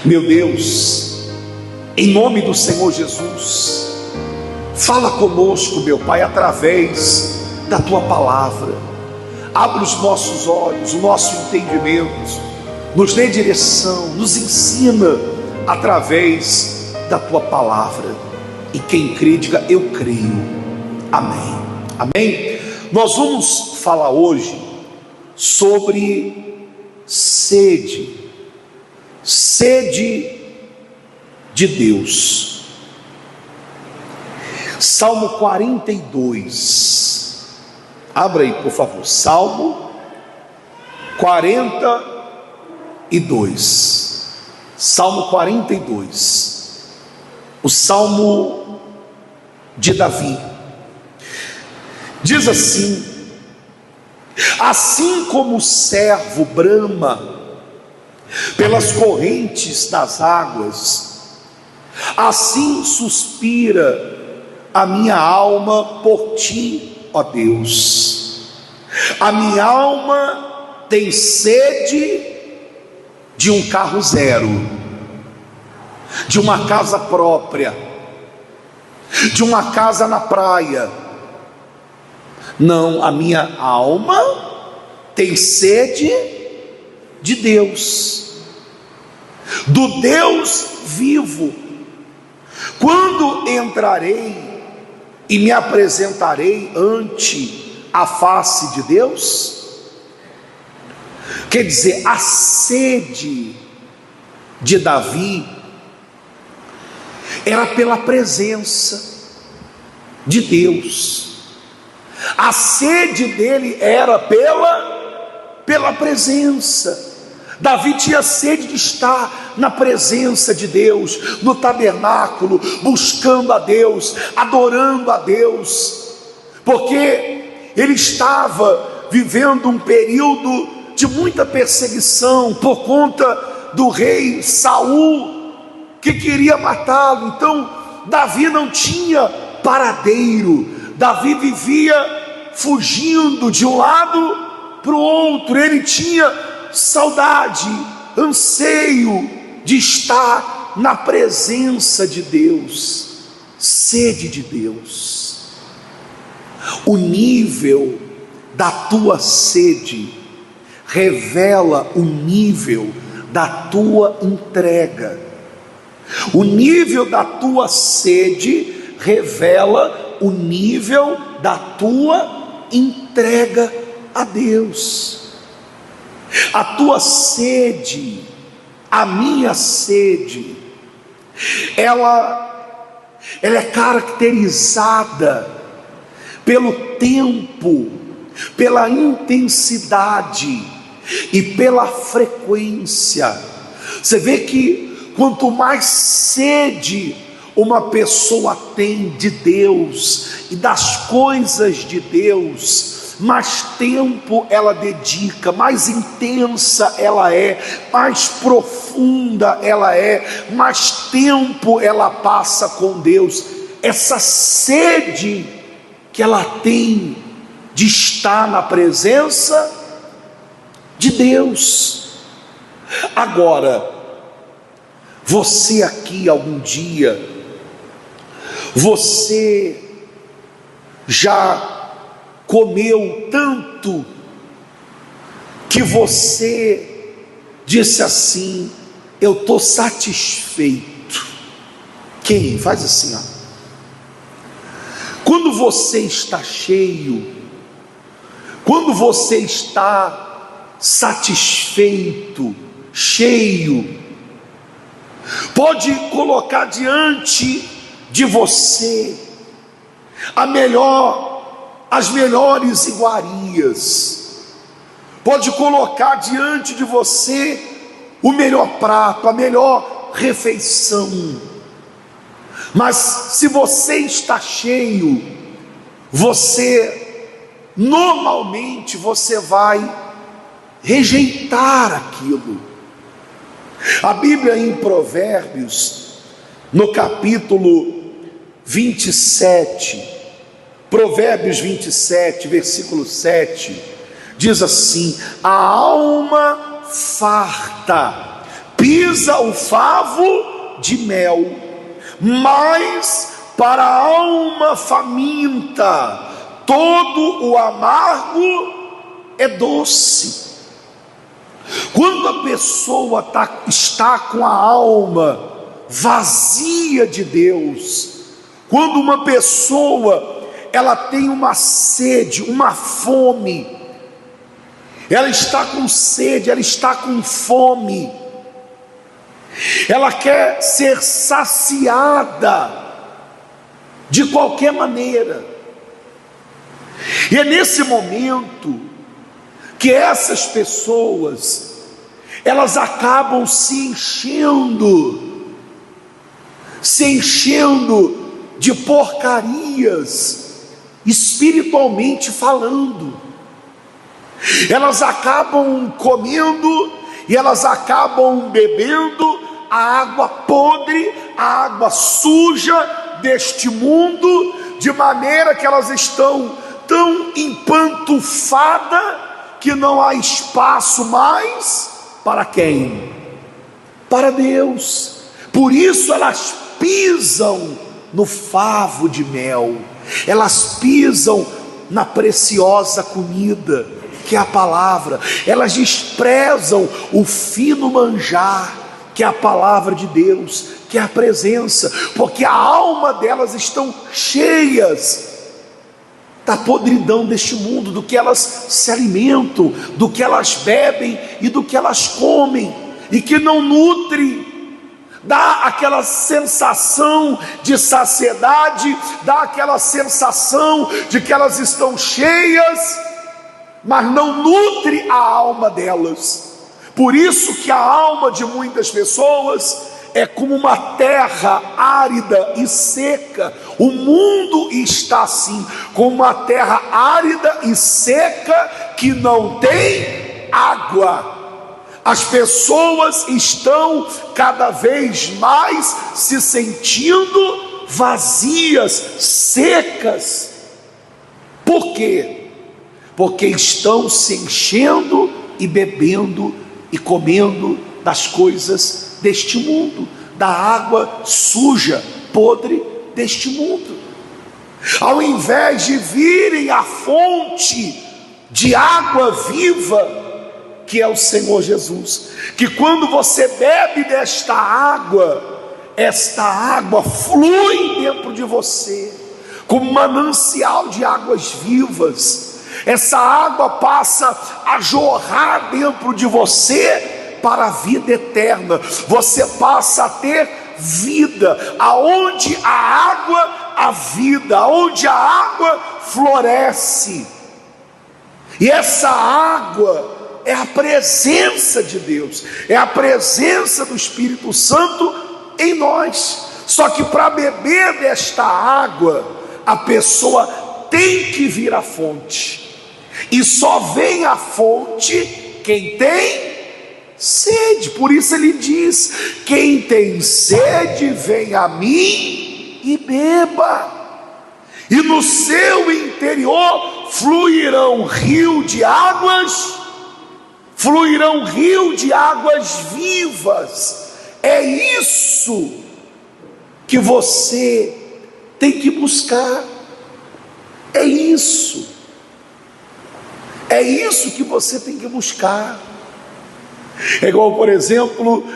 Meu Deus, em nome do Senhor Jesus, fala conosco, meu Pai, através da Tua palavra. Abre os nossos olhos, o nosso entendimento, nos dê direção, nos ensina através da Tua palavra. E quem crê, diga: eu creio. Amém. Amém. Nós vamos falar hoje sobre sede de Deus. Salmo 42. Abra aí, por favor. Salmo 42. Salmo 42. O Salmo de Davi. Diz assim: assim como o servo brama pelas correntes das águas, assim suspira a minha alma por ti, ó Deus. A minha alma tem sede de um carro zero, de uma casa própria, de uma casa na praia. Não, a minha alma tem sede de Deus, do Deus vivo. Quando entrarei e me apresentarei ante a face de Deus? Quer dizer, a sede de Davi era pela presença de Deus. A sede dele era pela presença. Davi tinha sede de estar na presença de Deus, no tabernáculo, buscando a Deus, adorando a Deus, porque ele estava vivendo um período de muita perseguição por conta do rei Saul, que queria matá-lo. Então Davi não tinha paradeiro. Davi vivia fugindo de um lado para o outro. Ele tinha saudade, anseio de estar na presença de Deus, sede de Deus. O nível da tua sede revela o nível da tua entrega. O nível da tua sede revela o nível da tua entrega a Deus. A tua sede, a minha sede, ela é caracterizada pelo tempo, pela intensidade e pela frequência. Você vê que quanto mais sede uma pessoa tem de Deus e das coisas de Deus, mais tempo ela dedica, mais intensa ela é, mais profunda ela é, mais tempo ela passa com Deus. Essa sede que ela tem de estar na presença de Deus. Agora, você aqui algum dia, você já comeu tanto que você disse assim: eu estou satisfeito. Quem? Faz assim, ó. Quando você está cheio, quando você está satisfeito, cheio, pode colocar diante de você as melhores iguarias, pode colocar diante de você o melhor prato, a melhor refeição, mas se você está cheio, normalmente você vai rejeitar aquilo. A Bíblia em Provérbios, no capítulo 27, Provérbios 27, versículo 7, diz assim: a alma farta pisa o favo de mel, mas para a alma faminta todo o amargo é doce. Quando a pessoa está com a alma vazia de Deus, quando uma pessoa ela tem uma sede, uma fome, ela está com sede, ela está com fome, ela quer ser saciada de qualquer maneira, e é nesse momento que essas pessoas elas acabam se enchendo de porcarias, espiritualmente falando. Elas acabam comendo e elas acabam bebendo a água podre, a água suja deste mundo, de maneira que elas estão tão empantufadas que não há espaço mais para quem? Para Deus. Por isso elas pisam no favo de mel, elas pisam na preciosa comida que é a palavra, elas desprezam o fino manjar que é a palavra de Deus, que é a presença, porque a alma delas estão cheias da podridão deste mundo, do que elas se alimentam, do que elas bebem e do que elas comem, e que não nutre, dá aquela sensação de saciedade, dá aquela sensação de que elas estão cheias, mas não nutre a alma delas. Por isso que a alma de muitas pessoas é como uma terra árida e seca. O mundo está assim, como uma terra árida e seca que não tem água. As pessoas estão cada vez mais se sentindo vazias, secas. Por quê? Porque estão se enchendo e bebendo e comendo das coisas deste mundo, da água suja, podre deste mundo. Ao invés de virem à fonte de água viva, que é o Senhor Jesus, que quando você bebe desta água, esta água flui dentro de você, como um manancial de águas vivas. Essa água passa a jorrar dentro de você para a vida eterna. Você passa a ter vida. Aonde a água, a vida. Aonde a água floresce. E essa água é a presença de Deus, é a presença do Espírito Santo em nós. Só que para beber desta água, a pessoa tem que vir à fonte. E só vem à fonte quem tem sede. Por isso ele diz: quem tem sede, vem a mim e beba. E no seu interior fluirão rio de águas vivas. É isso que você tem que buscar. É isso que você tem que buscar. É igual, por exemplo,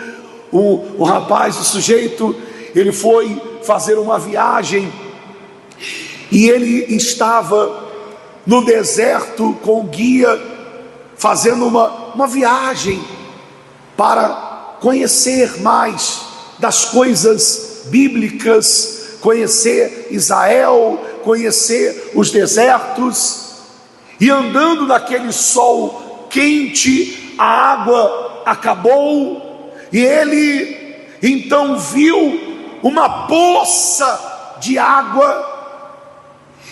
o rapaz, o sujeito, ele foi fazer uma viagem e ele estava no deserto com o guia, fazendo uma viagem para conhecer mais das coisas bíblicas, conhecer Israel, conhecer os desertos. E andando naquele sol quente, a água acabou, e ele então viu uma poça de água,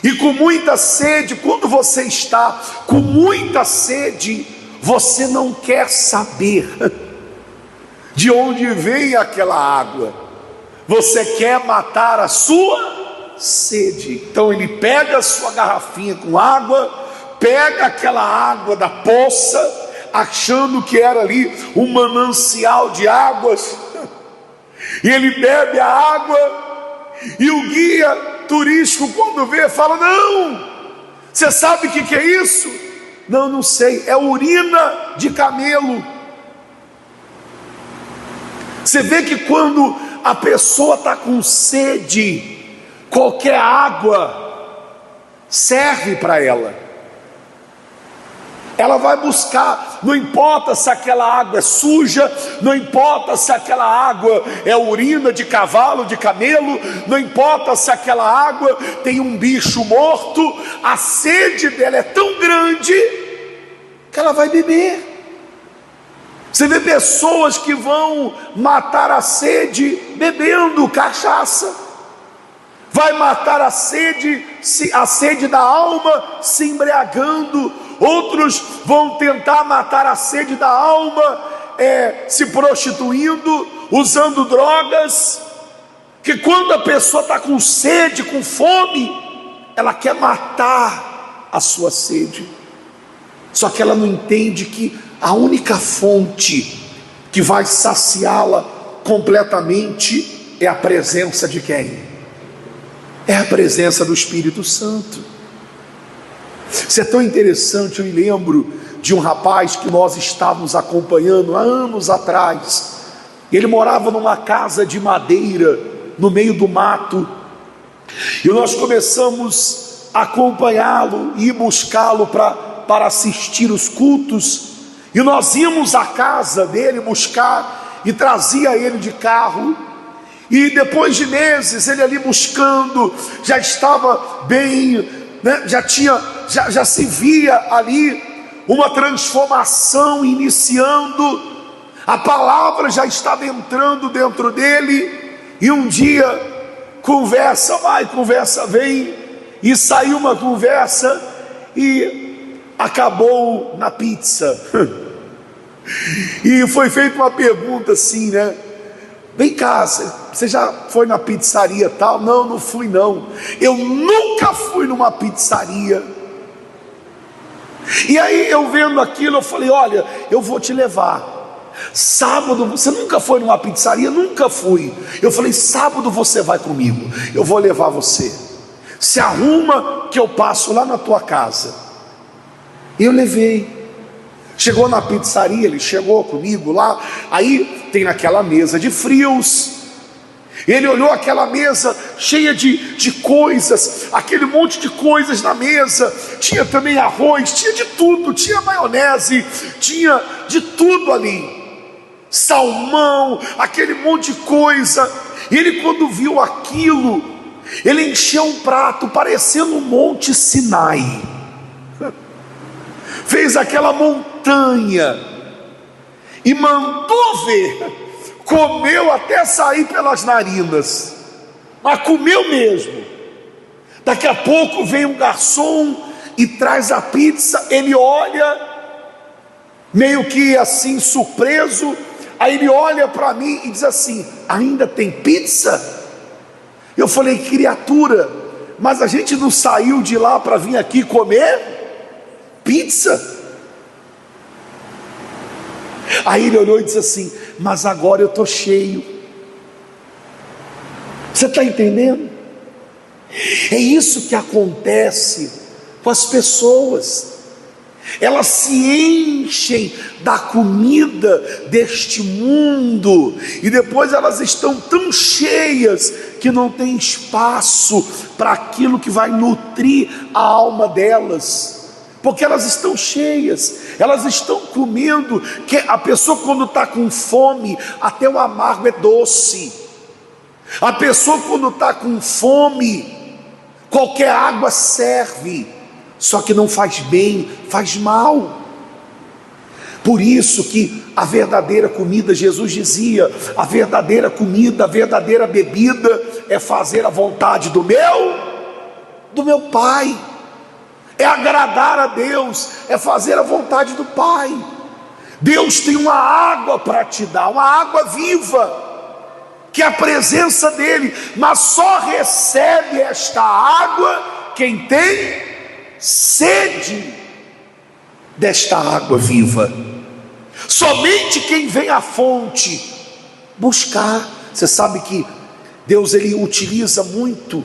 e com muita sede. Quando você está com muita sede, você não quer saber de onde vem aquela água, você quer matar a sua sede. Então ele pega a sua garrafinha com água, pega aquela água da poça, achando que era ali um manancial de águas, e ele bebe a água, e o guia turístico, quando vê, fala: não, você sabe o que é isso? Não, não sei, é urina de camelo. Você vê que quando a pessoa está com sede, qualquer água serve para ela. Ela vai buscar, não importa se aquela água é suja, não importa se aquela água é urina de cavalo, de camelo, não importa se aquela água tem um bicho morto, a sede dela é tão grande que ela vai beber. Você vê pessoas que vão matar a sede bebendo cachaça, vai matar a sede da alma se embriagando. Outros vão tentar matar a sede da alma se prostituindo, usando drogas. Que quando a pessoa está com sede, com fome, ela quer matar a sua sede. Só que ela não entende que a única fonte que vai saciá-la completamente é a presença de quem? É a presença do Espírito Santo. Isso é tão interessante. Eu me lembro de um rapaz que nós estávamos acompanhando há anos atrás. Ele morava numa casa de madeira no meio do mato, e nós começamos a acompanhá-lo e buscá-lo para assistir os cultos. E nós íamos à casa dele buscar e trazia ele de carro. E depois de meses ele ali buscando, já estava bem, né? já se via ali uma transformação iniciando, a palavra já estava entrando dentro dele. E um dia, conversa vai, conversa vem, e saiu uma conversa e acabou na pizza. E foi feita uma pergunta assim, né? Vem cá, você já foi na pizzaria tal? Não, não fui não. Eu nunca fui numa pizzaria. E aí eu vendo aquilo, eu falei: olha, eu vou te levar. Sábado, você nunca foi numa pizzaria? Nunca fui. Eu falei: sábado você vai comigo, eu vou levar você. Se arruma que eu passo lá na tua casa. Eu levei. Chegou na pizzaria, ele chegou comigo lá. Aí tem naquela mesa de frios. Ele olhou aquela mesa cheia de coisas, aquele monte de coisas na mesa. Tinha também arroz, tinha de tudo, tinha maionese, tinha de tudo ali, salmão, aquele monte de coisa. E ele, quando viu aquilo, ele encheu um prato parecendo um monte Sinai, fez aquela montanha e mandou ver. Comeu até sair pelas narinas, mas comeu mesmo. Daqui a pouco vem um garçom e traz a pizza. Ele olha meio que assim surpreso. Aí ele olha para mim e diz assim: ainda tem pizza? Eu falei: criatura, mas a gente não saiu de lá para vir aqui comer pizza? Aí ele olhou e disse assim: mas agora eu estou cheio. Você está entendendo? É isso que acontece com as pessoas. Elas se enchem da comida deste mundo e depois elas estão tão cheias que não tem espaço para aquilo que vai nutrir a alma delas. Porque elas estão cheias, elas estão comendo, que a pessoa quando está com fome, até o amargo é doce. A pessoa quando está com fome, qualquer água serve, só que não faz bem, faz mal. Por isso que a verdadeira comida, Jesus dizia, a verdadeira comida, a verdadeira bebida é fazer a vontade do meu Pai. É agradar a Deus, é fazer a vontade do Pai. Deus tem uma água para te dar, uma água viva, que é a presença dEle, mas só recebe esta água quem tem sede desta água viva. Somente quem vem à fonte buscar. Você sabe que Deus, ele utiliza muito,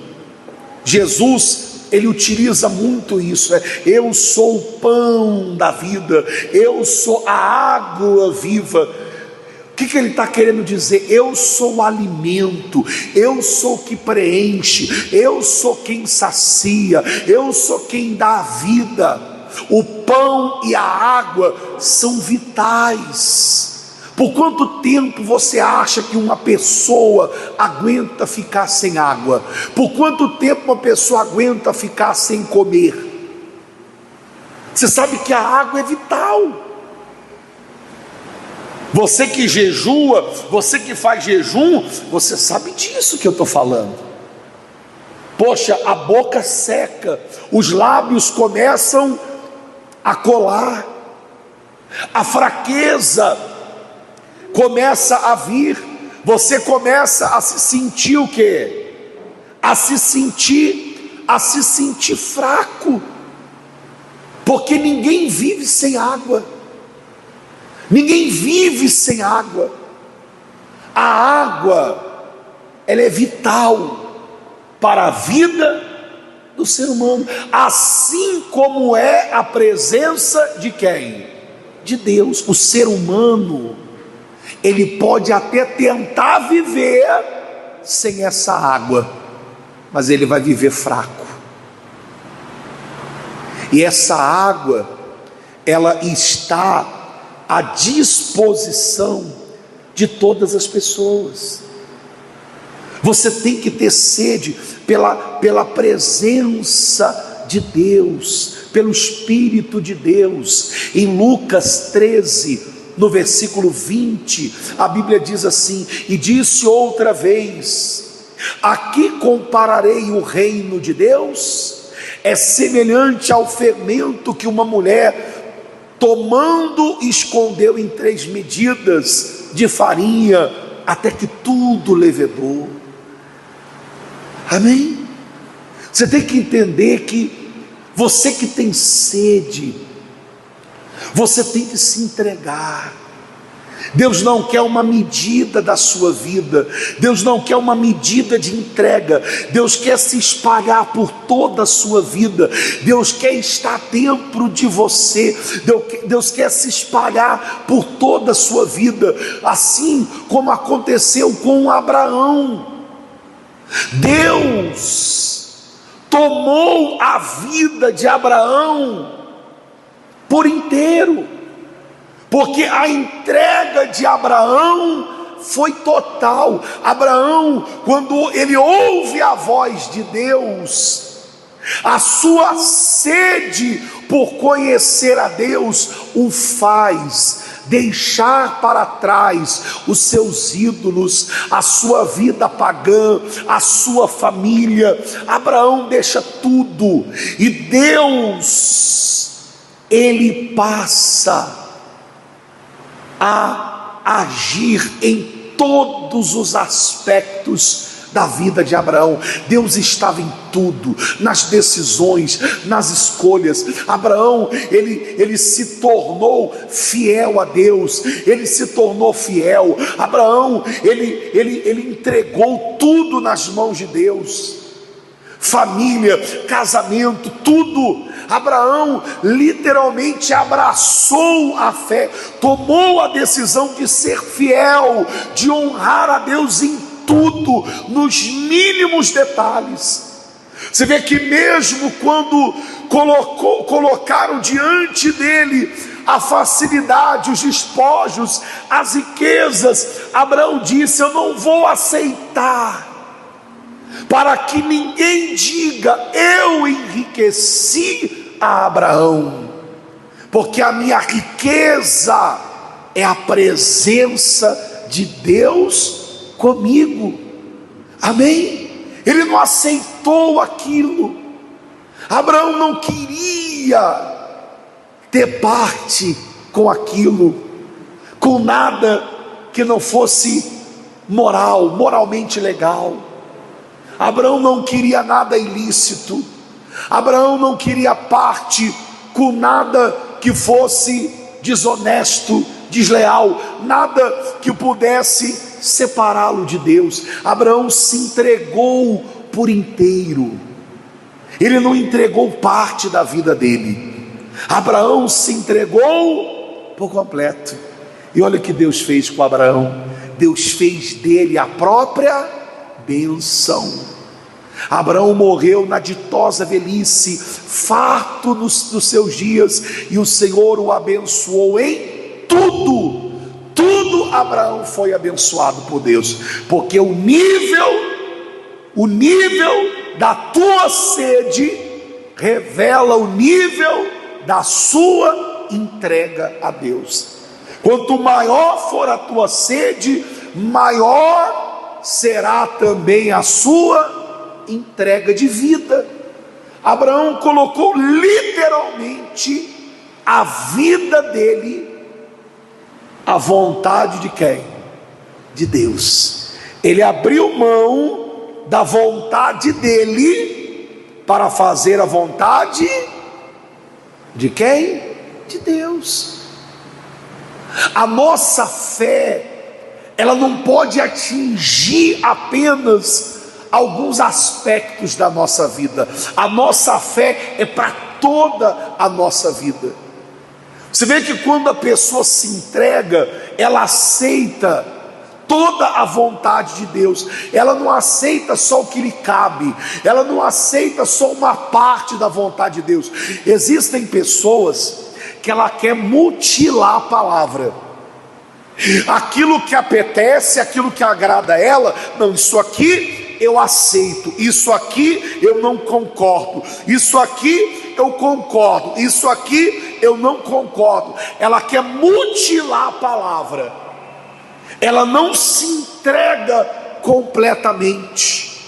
Jesus, ele utiliza muito isso, eu sou o pão da vida, eu sou a água viva. O que ele está querendo dizer? Eu sou o alimento, eu sou o que preenche, eu sou quem sacia, eu sou quem dá a vida. O pão e a água são vitais. Por quanto tempo você acha que uma pessoa aguenta ficar sem água? Por quanto tempo uma pessoa aguenta ficar sem comer? Você sabe que a água é vital. Você que jejua, você que faz jejum, você sabe disso que eu estou falando. Poxa, a boca seca, os lábios começam a colar, a fraqueza começa a vir, você começa a se sentir o quê? A se sentir fraco, porque ninguém vive sem água. Ninguém vive sem água. A água, ela é vital para a vida do ser humano, assim como é a presença de quem? De Deus. O ser humano, ele pode até tentar viver sem essa água, mas ele vai viver fraco. E essa água, ela está à disposição de todas as pessoas. Você tem que ter sede pela presença de Deus, pelo Espírito de Deus. Em Lucas 13, no versículo 20, a Bíblia diz assim: e disse outra vez: a que compararei o reino de Deus? É semelhante ao fermento que uma mulher, tomando, escondeu em 3 medidas de farinha, até que tudo levedou. Amém? Você tem que entender que você que tem sede, você tem que se entregar. Deus não quer uma medida da sua vida, Deus não quer uma medida de entrega. Deus quer se espalhar por toda a sua vida, Deus quer estar dentro de você, Deus quer se espalhar por toda a sua vida, assim como aconteceu com Abraão. Deus tomou a vida de Abraão por inteiro, porque a entrega de Abraão foi total. Abraão, quando ele ouve a voz de Deus, a sua sede por conhecer a Deus o faz deixar para trás os seus ídolos, a sua vida pagã, a sua família. Abraão deixa tudo, e Deus, ele passa a agir em todos os aspectos da vida de Abraão. Deus estava em tudo, nas decisões, nas escolhas. Abraão, ele se tornou fiel a Deus, ele se tornou fiel. Abraão, ele entregou tudo nas mãos de Deus. Família, casamento, tudo. Abraão literalmente abraçou a fé, tomou a decisão de ser fiel, de honrar a Deus em tudo, nos mínimos detalhes. Você vê que mesmo quando colocaram diante dele a facilidade, os despojos, as riquezas, Abraão disse: eu não vou aceitar, para que ninguém diga eu enriqueci a Abraão, porque a minha riqueza é a presença de Deus comigo. Amém? Ele não aceitou aquilo. Abraão não queria ter parte com aquilo, com nada que não fosse moralmente legal. Abraão não queria nada ilícito. Abraão não queria parte com nada que fosse desonesto desleal, nada que pudesse separá-lo de Deus. Abraão se entregou por inteiro, ele não entregou parte da vida dele, Abraão se entregou por completo. E olha o que Deus fez com Abraão: Deus fez dele a própria bênção. Abraão morreu na ditosa velhice, farto dos seus dias, e o Senhor o abençoou em tudo. Tudo Abraão foi abençoado por Deus, porque o nível da tua sede revela o nível da sua entrega a Deus. Quanto maior for a tua sede, maior será também a sua entrega de vida. Abraão colocou literalmente a vida dele à vontade de quem? De Deus. Ele abriu mão da vontade dele para fazer a vontade de quem? De Deus. A nossa fé, ela não pode atingir apenas alguns aspectos da nossa vida. A nossa fé é para toda a nossa vida. Você vê que quando a pessoa se entrega, ela aceita toda a vontade de Deus. Ela não aceita só o que lhe cabe, ela não aceita só uma parte da vontade de Deus. Existem pessoas que ela quer mutilar a palavra, aquilo que apetece, aquilo que agrada a ela. Não, isso aqui eu aceito, isso aqui eu não concordo, isso aqui eu concordo, isso aqui eu não concordo. Ela quer mutilar a palavra, ela não se entrega completamente.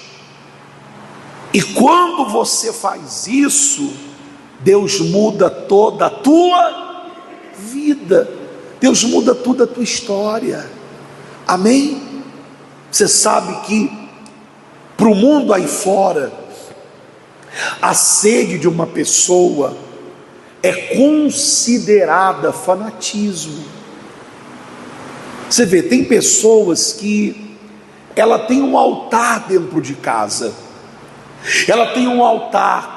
E quando você faz isso, Deus muda toda a tua vida, Deus muda toda a tua história. Amém? Você sabe que para o mundo aí fora, a sede de uma pessoa é considerada fanatismo. Você vê, tem pessoas que ela tem um altar dentro de casa, ela tem um altar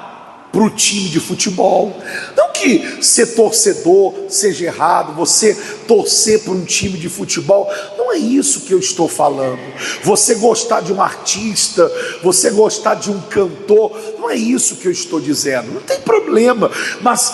para o time de futebol. Não que ser torcedor seja errado, você torcer para um time de futebol, não é isso que eu estou falando. Você gostar de um artista, você gostar de um cantor, não é isso que eu estou dizendo, não tem problema. Mas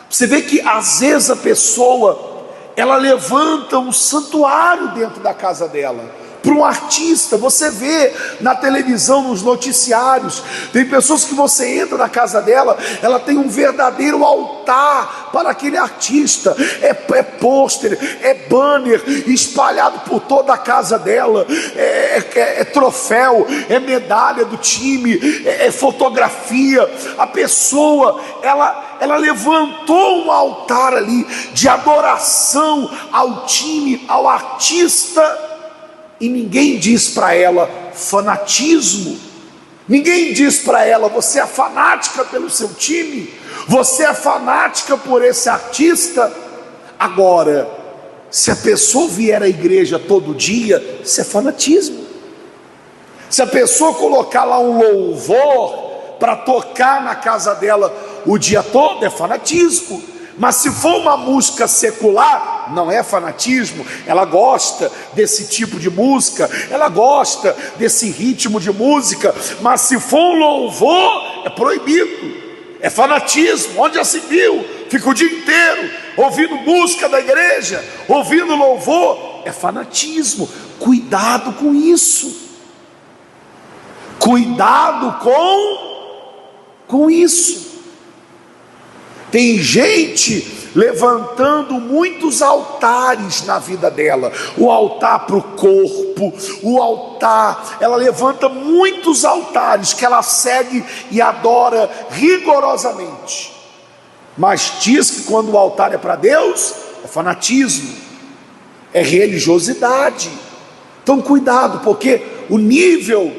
você vê que às vezes a pessoa, ela levanta um santuário dentro da casa dela para um artista. Você vê na televisão, nos noticiários, tem pessoas que você entra na casa dela, ela tem um verdadeiro altar para aquele artista. É pôster, é banner espalhado por toda a casa dela, é troféu, é medalha do time, é fotografia. A pessoa, ela levantou um altar ali de adoração ao time, ao artista. E ninguém diz para ela fanatismo, ninguém diz para ela: você é fanática pelo seu time, você é fanática por esse artista. Agora, se a pessoa vier à igreja todo dia, isso é fanatismo. Se a pessoa colocar lá um louvor para tocar na casa dela o dia todo, é fanatismo. Mas se for uma música secular, não é fanatismo. Ela gosta desse tipo de música, ela gosta desse ritmo de música. Mas se for um louvor, é proibido, é fanatismo. Onde já se viu? Fica o dia inteiro ouvindo música da igreja, ouvindo louvor, é fanatismo. Cuidado com isso, cuidado com isso. Tem gente levantando muitos altares na vida dela, o altar para o corpo, o altar, ela levanta muitos altares que ela segue e adora rigorosamente, mas diz que quando o altar é para Deus, é fanatismo, é religiosidade. Então cuidado, porque o nível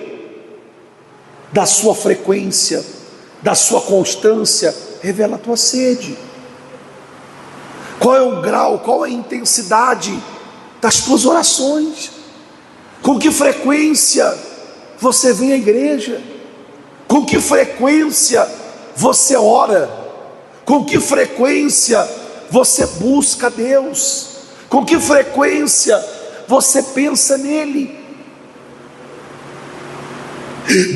da sua frequência, da sua constância, revela a tua sede. Qual é o grau, qual é a intensidade das tuas orações? Com que frequência você vem à igreja? Com que frequência você ora? Com que frequência você busca Deus? Com que frequência você pensa nele?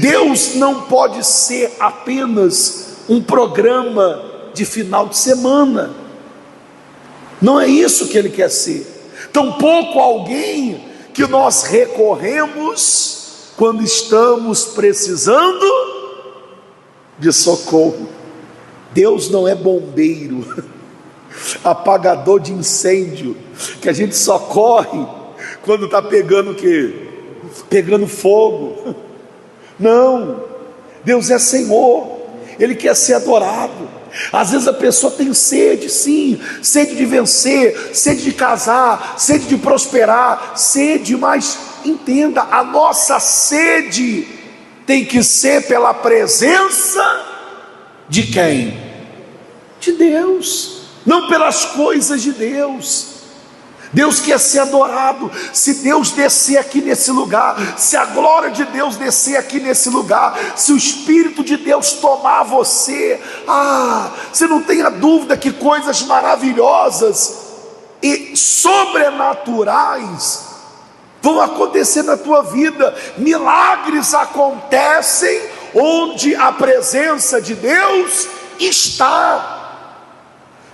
Deus não pode ser apenas um programa de final de semana. Não é isso que ele quer ser. Tampouco alguém que nós recorremos quando estamos precisando de socorro. Deus não é bombeiro, apagador de incêndio, que a gente só corre quando está pegando o quê? Pegando fogo. Não, Deus é Senhor, Ele quer ser adorado. Às vezes a pessoa tem sede, sim, sede de vencer, sede de casar, sede de prosperar, sede, mas entenda, a nossa sede tem que ser pela presença de quem? De Deus, não pelas coisas de Deus. Deus quer ser adorado. Se Deus descer aqui nesse lugar, se a glória de Deus descer aqui nesse lugar, se o Espírito de Deus tomar você, você não tenha dúvida que coisas maravilhosas e sobrenaturais vão acontecer na tua vida. Milagres acontecem onde a presença de Deus está.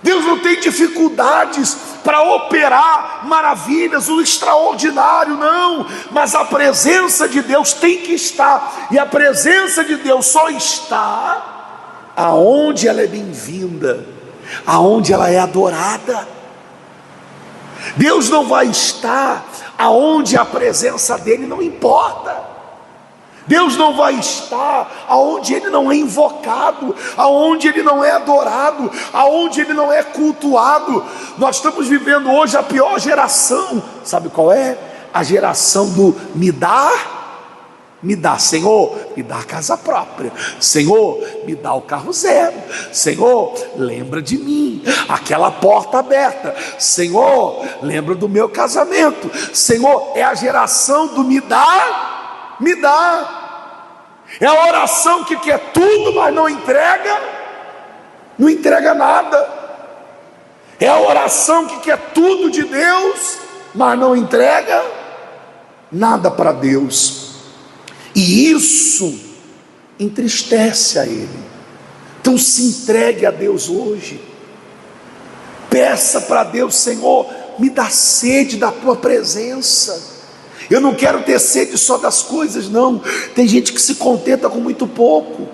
Deus não tem dificuldades para operar maravilhas, o extraordinário, não, mas a presença de Deus tem que estar, e a presença de Deus só está aonde ela é bem-vinda, aonde ela é adorada. Deus não vai estar aonde a presença dele não importa. Deus não vai estar aonde Ele não é invocado, aonde Ele não é adorado, aonde Ele não é cultuado. Nós estamos vivendo hoje a pior geração, sabe qual é? A geração do me dá, Senhor, me dá a casa própria, Senhor, me dá o carro zero, Senhor, lembra de mim, aquela porta aberta, Senhor, lembra do meu casamento, Senhor. É a geração do me dá. É a oração que quer tudo, mas não entrega nada. É a oração que quer tudo de Deus, mas não entrega nada para Deus, e isso entristece a Ele. Então se entregue a Deus hoje, peça para Deus: Senhor, me dá sede da tua presença. Eu não quero ter sede só das coisas, não. Tem gente que se contenta com muito pouco.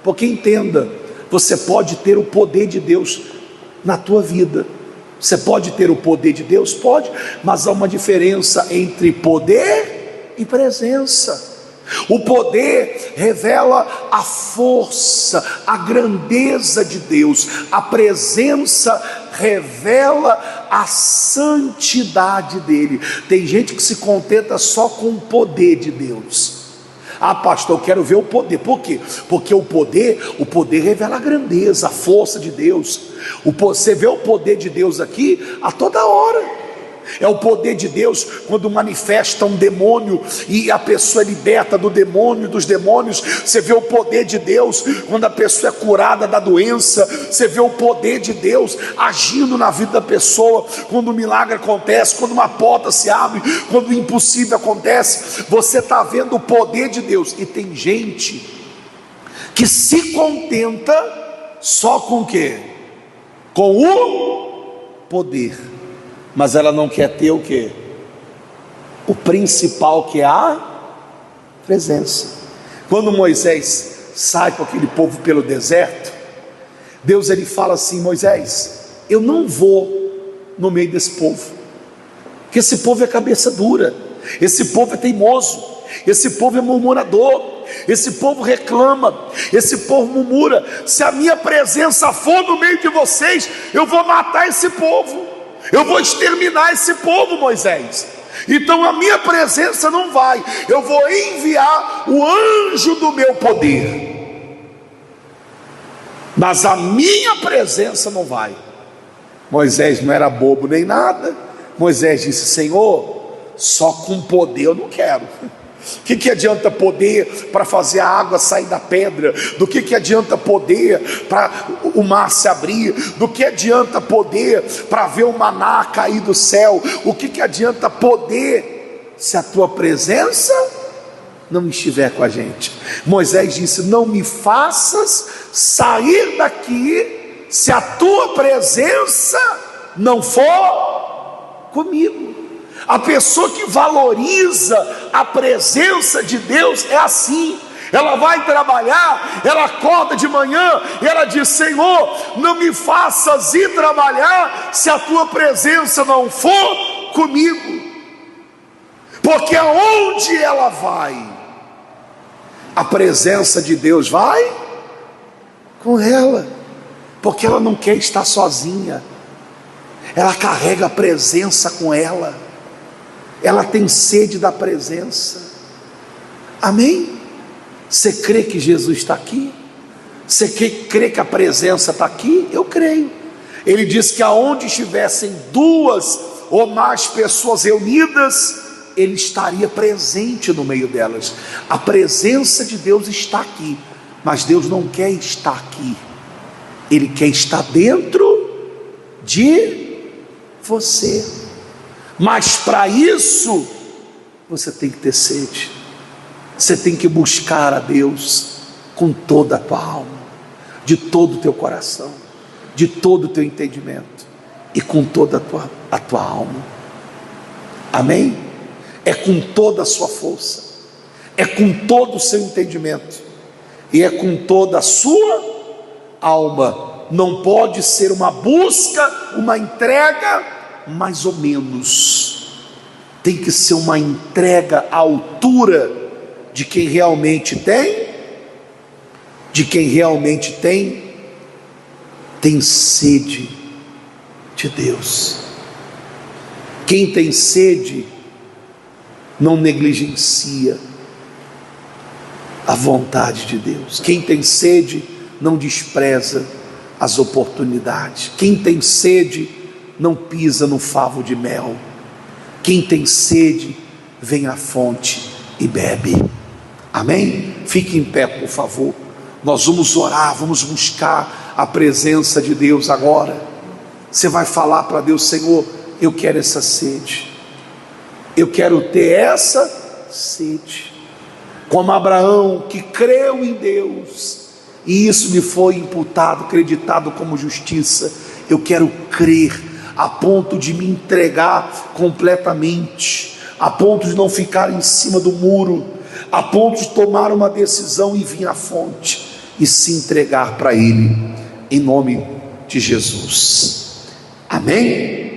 Porque entenda, você pode ter o poder de Deus na tua vida. Você pode ter o poder de Deus? Pode, mas há uma diferença entre poder e presença. O poder revela a força, a grandeza de Deus. A presença revela a santidade dele. Tem gente que se contenta só com o poder de Deus. Pastor, eu quero ver o poder. Por quê? Porque o poder revela a grandeza, a força de Deus. Você vê o poder de Deus aqui a toda hora. É o poder de Deus quando manifesta um demônio e a pessoa é liberta do demônio, dos demônios. Você vê o poder de Deus quando a pessoa é curada da doença. Você vê o poder de Deus agindo na vida da pessoa quando um milagre acontece, quando uma porta se abre, quando o impossível acontece. Você está vendo o poder de Deus. E tem gente que se contenta só com o quê? Com o poder, mas ela não quer ter o quê? O principal, que é a presença. Quando Moisés sai com aquele povo pelo deserto, Deus ele fala assim: Moisés, eu não vou no meio desse povo, porque esse povo é cabeça dura, esse povo é teimoso, esse povo é murmurador, esse povo reclama, esse povo murmura. Se a minha presença for no meio de vocês, eu vou matar esse povo, eu vou exterminar esse povo, Moisés. Então a minha presença não vai, eu vou enviar o anjo do meu poder, mas a minha presença não vai. Moisés não era bobo nem nada. Moisés disse: Senhor, só com poder eu não quero. O que adianta poder para fazer a água sair da pedra? Do que adianta poder para o mar se abrir? Do que adianta poder para ver o maná cair do céu? O que adianta poder se a tua presença não estiver com a gente? Moisés disse: não me faças sair daqui se a tua presença não for comigo. A pessoa que valoriza a presença de Deus é assim. Ela vai trabalhar, ela acorda de manhã e ela diz: Senhor, não me faças ir trabalhar se a tua presença não for comigo. Porque aonde ela vai, a presença de Deus vai com ela, porque ela não quer estar sozinha. Ela carrega a presença com ela. Ela tem sede da presença. Amém? Você crê que Jesus está aqui? Você crê que a presença está aqui? Eu creio. Ele diz que aonde estivessem duas ou mais pessoas reunidas, Ele estaria presente no meio delas. A presença de Deus está aqui, mas Deus não quer estar aqui. Ele quer estar dentro de você. Mas para isso, você tem que ter sede. Você tem que buscar a Deus com toda a tua alma, de todo o teu coração, de todo o teu entendimento e com toda a tua alma. Amém? É com toda a sua força, é com todo o seu entendimento e é com toda a sua alma. Não pode ser uma busca, uma entrega mais ou menos. Tem que ser uma entrega à altura de quem realmente tem, tem sede de Deus. Quem tem sede não negligencia a vontade de Deus. Quem tem sede não despreza as oportunidades. Quem tem sede não pisa no favo de mel. Quem tem sede, vem à fonte e bebe. Amém? Fique em pé, por favor. Nós vamos orar, vamos buscar a presença de Deus agora. Você vai falar para Deus: Senhor, eu quero essa sede. Eu quero ter essa sede. Como Abraão, que creu em Deus, e isso me foi imputado, acreditado como justiça. Eu quero crer a ponto de me entregar completamente, a ponto de não ficar em cima do muro, a ponto de tomar uma decisão e vir à fonte e se entregar para Ele, em nome de Jesus. Amém?